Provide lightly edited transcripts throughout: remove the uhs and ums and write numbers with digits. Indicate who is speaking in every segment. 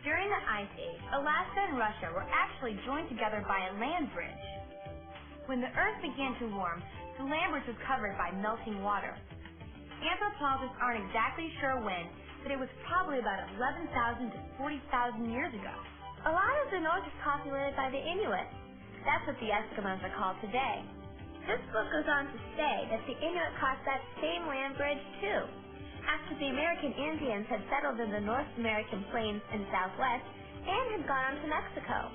Speaker 1: During the Ice Age, Alaska and Russia were actually joined together by a land bridge. When the Earth began to warm, the land bridge was covered by melting water. Anthropologists aren't exactly sure when, but it was probably about 11,000 to 40,000 years ago. A lot of the north is populated by the Inuit. That's what the Eskimos are called today. This book goes on to say that the Inuit crossed that same land bridge too, after the American Indians had settled in the North American plains and Southwest and had gone on to Mexico.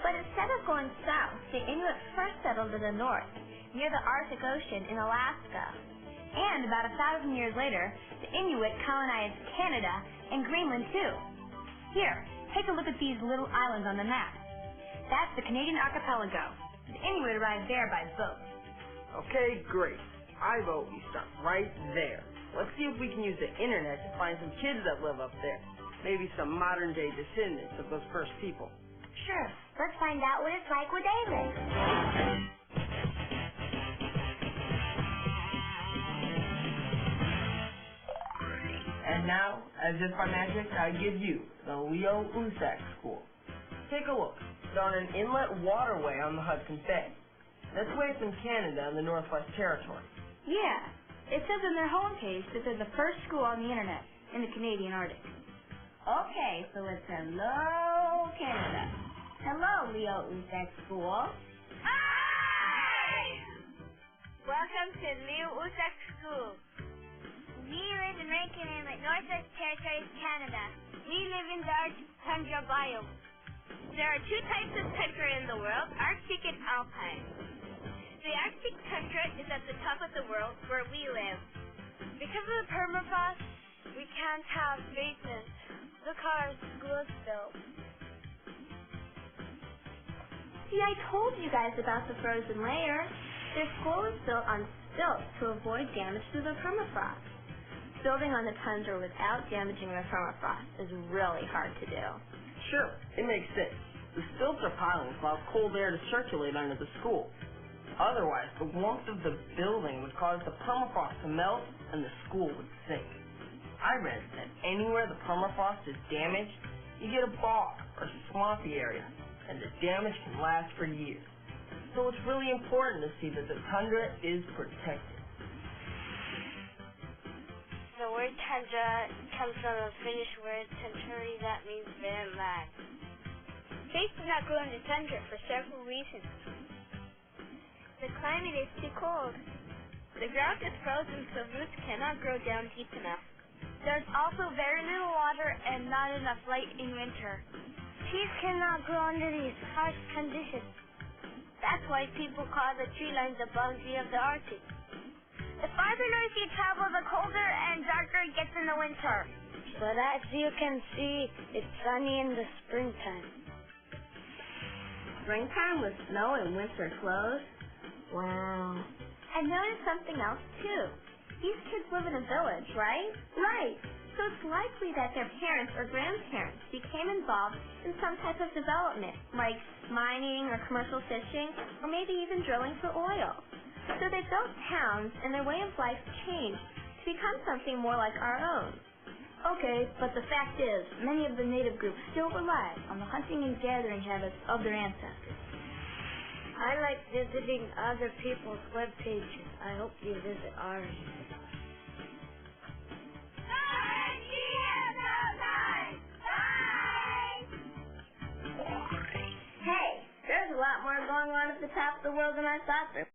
Speaker 1: But instead of going south, the Inuit first settled in the north, near the Arctic Ocean in Alaska. And about 1,000 years later, the Inuit colonized Canada and Greenland too. Here, take a look at these little islands on the map. That's the Canadian archipelago. The Inuit arrived there by boat.
Speaker 2: Okay, great. I vote we start right there. Let's see if we can use the internet to find some kids that live up there. Maybe some modern-day descendants of those first people.
Speaker 1: Sure. Let's find out what it's like where they live.
Speaker 2: And now, as if by magic, I give you the Leo Usak School. Take a look. It's on an inlet waterway on the Hudson's Bay. This way it's in Canada and the Northwest Territories.
Speaker 1: Yeah. It says on their homepage that they're the first school on the internet in the Canadian Arctic. Okay, so it's hello, Canada. Hello, Leo Usak School. Hi! Welcome to Leo Usak School. We live in Rankin Inlet, Northwest Territories, Canada. We live in the Arctic tundra biome. There are two types of tundra in the world, Arctic and Alpine. The Arctic tundra is at the top of the world where we live. Because of the permafrost, we can't have basements. The cars glow still. See, I told you guys about the frozen layer. Their school is built on stilts to avoid damage to the permafrost. Building on the tundra without damaging the permafrost is really hard to do.
Speaker 2: Sure, it makes sense. The stilts are pilings allow cold air to circulate under the school. Otherwise, the warmth of the building would cause the permafrost to melt and the school would sink. I read that anywhere the permafrost is damaged, you get a bog or swampy area, and the damage can last for years. So it's really important to see that the tundra is protected.
Speaker 3: The word tundra comes from a Finnish word, tunduri, that means barren land. Trees do not grow in the tundra for several reasons. The climate is too cold. The ground is frozen, so roots cannot grow down deep enough.
Speaker 1: There's also very little water and not enough light in winter.
Speaker 3: Trees cannot grow under these harsh conditions.
Speaker 1: That's why people call the tree line the boundary of the Arctic. The farther north you travel, the colder and darker it gets in the winter.
Speaker 3: But as you can see, it's sunny in the springtime.
Speaker 1: Springtime with snow and winter clothes? Wow. I noticed something else, too. These kids live in a village, right? Right. So it's likely that their parents or grandparents became involved in some type of development, like mining or commercial fishing, or maybe even drilling for oil. So they built towns, and their way of life changed to become something more like our own. Okay, but the fact is, many of the native groups still rely on the hunting and gathering habits of their ancestors.
Speaker 3: I like visiting other people's web pages. I hope you visit ours.
Speaker 1: Hey, there's a lot more going on at the top of the world than I thought there